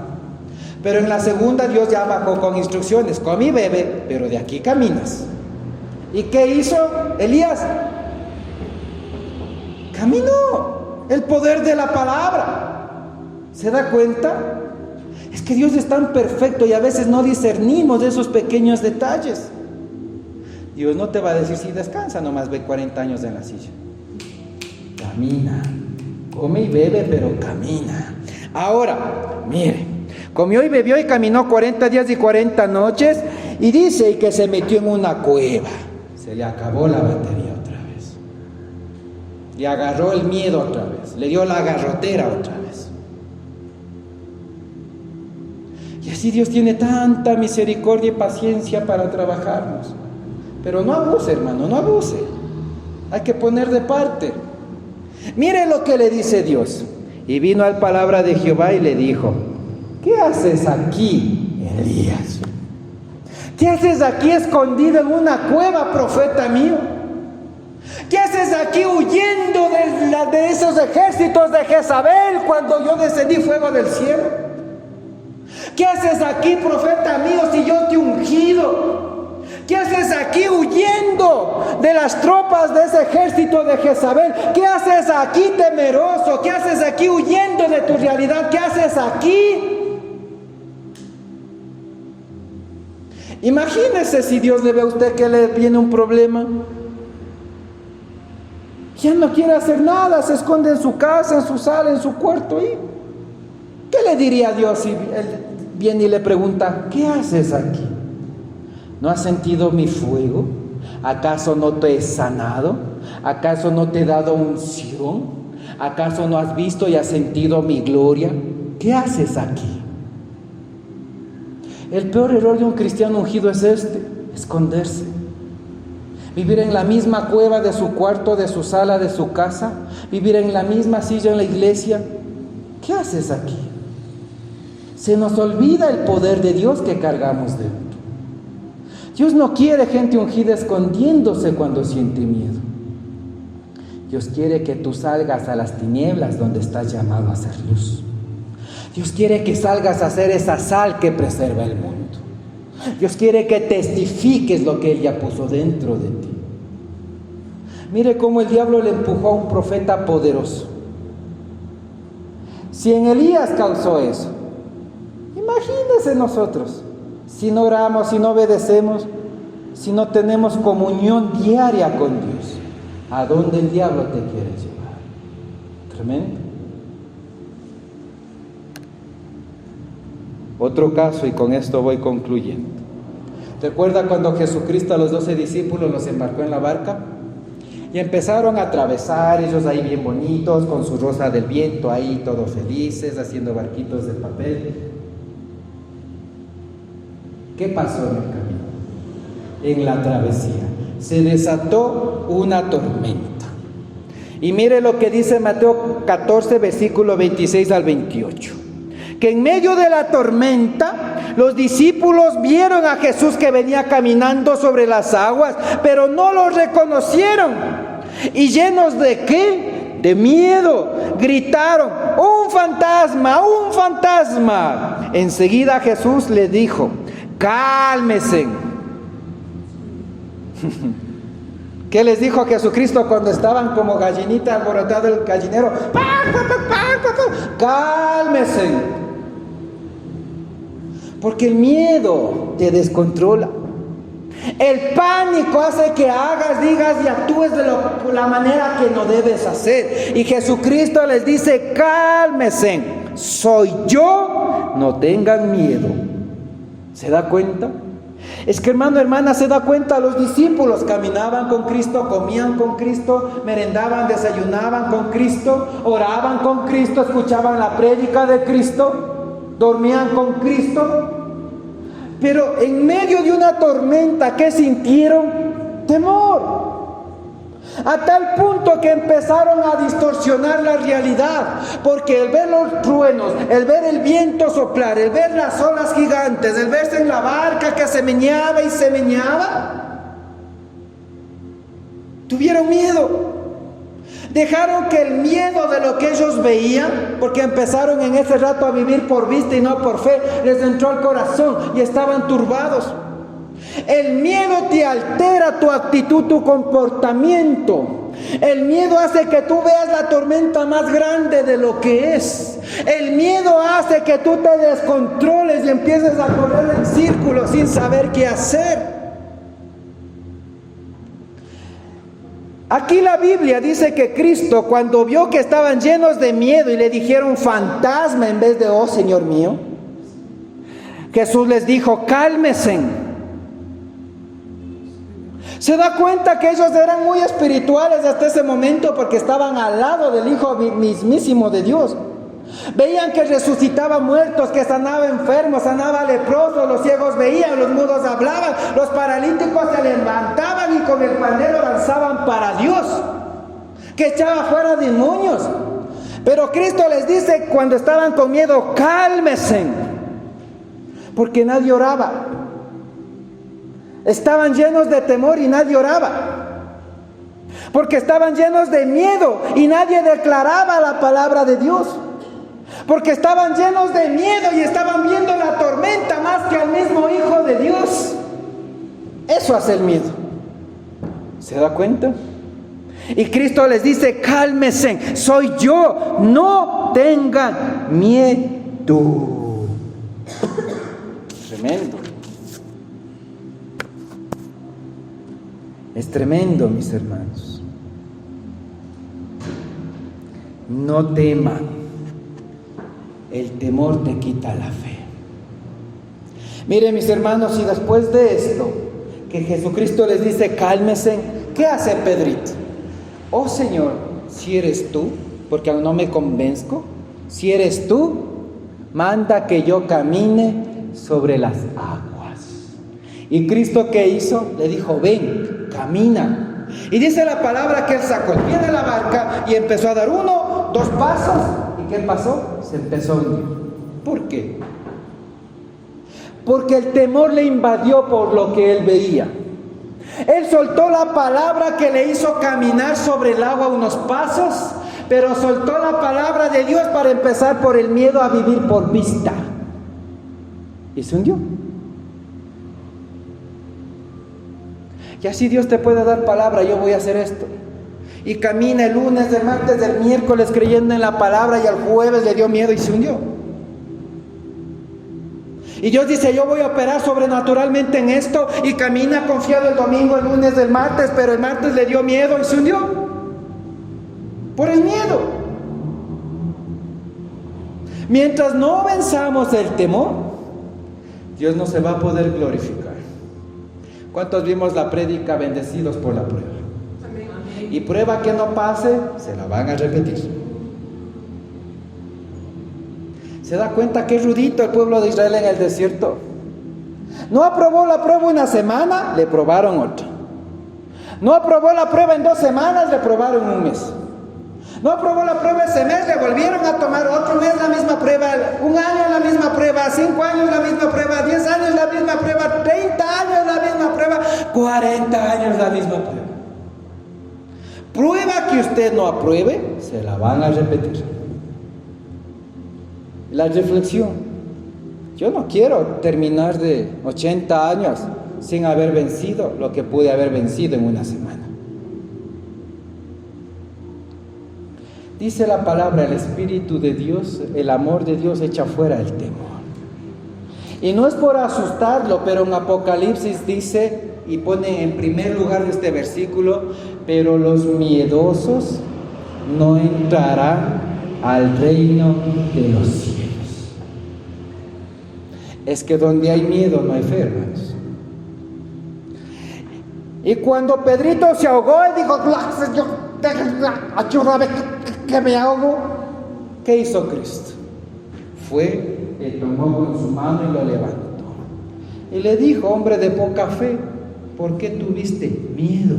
Pero en la segunda Dios ya bajó con instrucciones: come y bebe, pero de aquí caminas. ¿Y qué hizo Elías? Caminó. El poder de la palabra. ¿Se da cuenta? Es que Dios es tan perfecto y a veces no discernimos de esos pequeños detalles. Dios no te va a decir: si descansa, nomás ve 40 años en la silla. Camina, come y bebe, pero camina. Ahora, mire, comió y bebió y caminó 40 días y 40 noches, y dice y que se metió en una cueva. Se le acabó la batería otra vez. Le agarró el miedo otra vez, le dio la garrotera otra vez. Y así Dios tiene tanta misericordia y paciencia para trabajarnos. Pero no abuse, hermano, no abuse. Hay que poner de parte. Mire lo que le dice Dios. Y vino a la palabra de Jehová y le dijo: ¿qué haces aquí, Elías? ¿Qué haces aquí escondido en una cueva, profeta mío? ¿Qué haces aquí huyendo de esos ejércitos de Jezabel cuando yo descendí fuego del cielo? ¿Qué haces aquí, profeta mío, si yo te he ungido? ¿Qué haces aquí huyendo de las tropas de ese ejército de Jezabel? ¿Qué haces aquí temeroso? ¿Qué haces aquí huyendo de tu realidad? ¿Qué haces aquí? Imagínese si Dios le ve a usted que le viene un problema. Ya no quiere hacer nada, se esconde en su casa, en su sala, en su cuarto. ¿Y qué le diría a Dios si él viene y le pregunta: ¿qué haces aquí? ¿No has sentido mi fuego? ¿Acaso no te he sanado? ¿Acaso no te he dado unción? ¿Acaso no has visto y has sentido mi gloria? ¿Qué haces aquí? El peor error de un cristiano ungido es esconderse. Vivir en la misma cueva de su cuarto, de su sala, de su casa. Vivir en la misma silla en la iglesia. ¿Qué haces aquí? Se nos olvida el poder de Dios que cargamos dentro. Dios no quiere gente ungida escondiéndose cuando siente miedo. Dios quiere que tú salgas a las tinieblas donde estás llamado a ser luz. Dios quiere que salgas a ser esa sal que preserva el mundo. Dios quiere que testifiques lo que Él ya puso dentro de ti. Mire cómo el diablo le empujó a un profeta poderoso. Si en Elías causó eso, imagínense nosotros. Si no oramos, si no obedecemos, si no tenemos comunión diaria con Dios, ¿a dónde el diablo te quiere llevar? Tremendo. Otro caso, y con esto voy concluyendo. ¿Recuerda cuando Jesucristo a los 12 discípulos los embarcó en la barca? Y empezaron a atravesar, ellos ahí bien bonitos, con su rosa del viento, ahí todos felices, haciendo barquitos de papel. ¿Qué pasó en el camino? En la travesía se desató una tormenta. Y mire lo que dice Mateo 14, versículo 26 al 28. Que en medio de la tormenta, los discípulos vieron a Jesús que venía caminando sobre las aguas, pero no lo reconocieron. Y llenos de ¿qué? De miedo, gritaron: ¡un fantasma! ¡Un fantasma! Enseguida Jesús les dijo: cálmense. ¿Qué les dijo a Jesucristo cuando estaban como gallinita alborotada el gallinero? Cálmense. Porque el miedo te descontrola. El pánico hace que hagas, digas y actúes de la manera que no debes hacer. Y Jesucristo les dice: cálmense, soy yo, no tengan miedo. ¿Se da cuenta? Es que, hermano, hermana, se da cuenta, los discípulos caminaban con Cristo, comían con Cristo, merendaban, desayunaban con Cristo, oraban con Cristo, escuchaban la prédica de Cristo, dormían con Cristo. Pero en medio de una tormenta, ¿qué sintieron? Temor. A tal punto que empezaron a distorsionar la realidad, porque el ver los truenos, el ver el viento soplar, el ver las olas gigantes, el verse en la barca que se meneaba y se meneaba, tuvieron miedo. Dejaron que el miedo de lo que ellos veían, porque empezaron en ese rato a vivir por vista y no por fe, les entró al corazón y estaban turbados. El miedo te altera tu actitud, tu comportamiento. El miedo hace que tú veas la tormenta más grande de lo que es. El miedo hace que tú te descontroles y empieces a correr en círculos sin saber qué hacer. Aquí la Biblia dice que Cristo, cuando vio que estaban llenos de miedo y le dijeron fantasma en vez de oh Señor mío, Jesús les dijo: cálmense. Se da cuenta que ellos eran muy espirituales hasta ese momento, porque estaban al lado del Hijo mismísimo de Dios. Veían que resucitaba muertos, que sanaba enfermos, sanaba leprosos, los ciegos veían, los mudos hablaban, los paralíticos se levantaban y con el pandero danzaban para Dios, que echaba fuera demonios. Pero Cristo les dice cuando estaban con miedo: cálmense, porque nadie oraba. Estaban llenos de temor y nadie oraba, porque estaban llenos de miedo y nadie declaraba la palabra de Dios, porque estaban llenos de miedo y estaban viendo la tormenta más que al mismo Hijo de Dios. Eso hace el miedo. ¿Se da cuenta? Y Cristo les dice: cálmense, soy yo, no tengan miedo. Tremendo. Es tremendo, mis hermanos. No teman. El temor te quita la fe. Miren, mis hermanos, y después de esto, que Jesucristo les dice: cálmense, ¿qué hace Pedrito? Oh Señor, si eres tú, porque aún no me convenzco, si eres tú, manda que yo camine sobre las aguas. Y Cristo, ¿qué hizo? Le dijo: ven, camina. Y dice la palabra que él sacó el pie de la barca y empezó a dar 1, 2 pasos. ¿Y qué pasó? Se empezó a hundir. ¿Por qué? Porque el temor le invadió por lo que él veía. Él soltó la palabra que le hizo caminar sobre el agua unos pasos, pero soltó la palabra de Dios para empezar por el miedo a vivir por vista. Y se hundió. Y así Dios te puede dar palabra: yo voy a hacer esto. Y camina el lunes, el martes, el miércoles creyendo en la palabra, y al jueves le dio miedo y se hundió. Y Dios dice: yo voy a operar sobrenaturalmente en esto, y camina confiado el domingo, el lunes, el martes, pero el martes le dio miedo y se hundió. Por el miedo. Mientras no venzamos el temor, Dios no se va a poder glorificar. ¿Cuántos vimos la prédica bendecidos por la prueba? y prueba que no pase, se la van a repetir. ¿Se da cuenta qué rudito el pueblo de Israel en el desierto? No aprobó la prueba una semana, le probaron otra. No aprobó la prueba en 2 semanas, le probaron un mes. No aprobó la prueba ese mes, le volvieron a tomar otro mes la misma prueba, 1 año la misma prueba, 5 años la misma prueba, 10 años la misma prueba, 30 años la misma prueba, 40 años la misma prueba. Prueba que usted no apruebe, se la van a repetir. La reflexión: yo no quiero terminar de 80 años sin haber vencido lo que pude haber vencido en una semana. Dice la palabra, el Espíritu de Dios, el amor de Dios echa fuera el temor. Y no es por asustarlo, pero en Apocalipsis dice, y pone en primer lugar de este versículo, pero los miedosos no entrarán al reino de los cielos. Es que donde hay miedo no hay fe, hermanos. Y cuando Pedrito se ahogó y dijo, ayúdame que me ahogo, ¿qué hizo Cristo? Fue, le tomó con su mano y lo levantó. Y le dijo, hombre de poca fe, ¿por qué tuviste miedo?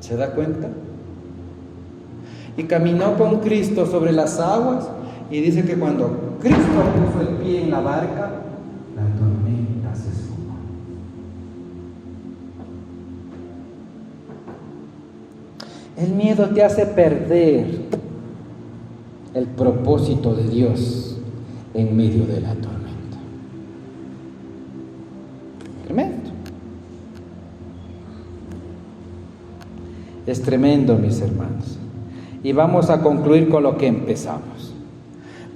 ¿Se da cuenta? Y caminó con Cristo sobre las aguas, y dice que cuando Cristo puso el pie en la barca, la tormenta se esfumó. El miedo te hace perder el propósito de Dios en medio de la tormenta. Tremendo. Es tremendo, mis hermanos. Y vamos a concluir con lo que empezamos.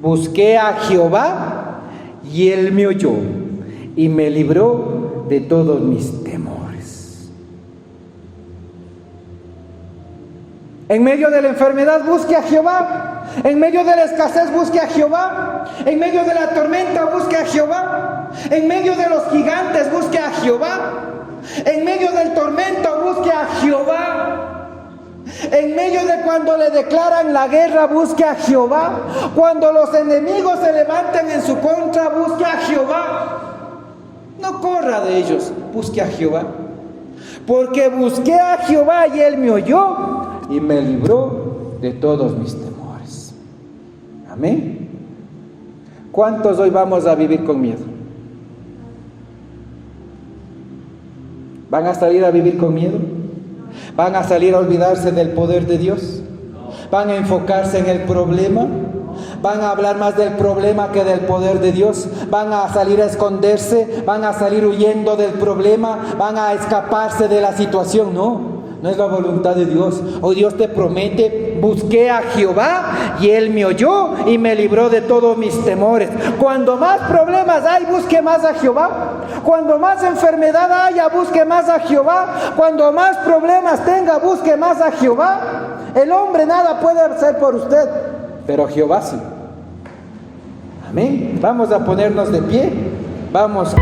Busqué a Jehová y Él me oyó y me libró de todos mis temores. En medio de la enfermedad busque a Jehová. En medio de la escasez busque a Jehová. En medio de la tormenta busque a Jehová. En medio de los gigantes busque a Jehová. En medio del tormento busque a Jehová. En medio de cuando le declaran la guerra, busque a Jehová. Cuando los enemigos se levanten en su contra, busque a Jehová. No corra de ellos, busque a Jehová. Porque busqué a Jehová y Él me oyó y me libró de todos mis temores. Amén. ¿Cuántos hoy vamos a vivir con miedo? ¿Van a salir a vivir con miedo? ¿Van a salir a olvidarse del poder de Dios? ¿Van a enfocarse en el problema? ¿Van a hablar más del problema que del poder de Dios? ¿Van a salir a esconderse? ¿Van a salir huyendo del problema? ¿Van a escaparse de la situación? No, no es la voluntad de Dios. Hoy Dios te promete, busqué a Jehová y Él me oyó y me libró de todos mis temores. Cuando más problemas hay, busque más a Jehová. Cuando más enfermedad haya, busque más a Jehová. Cuando más problemas tenga, busque más a Jehová. El hombre nada puede hacer por usted, pero Jehová sí. Amén. Vamos a ponernos de pie. Vamos.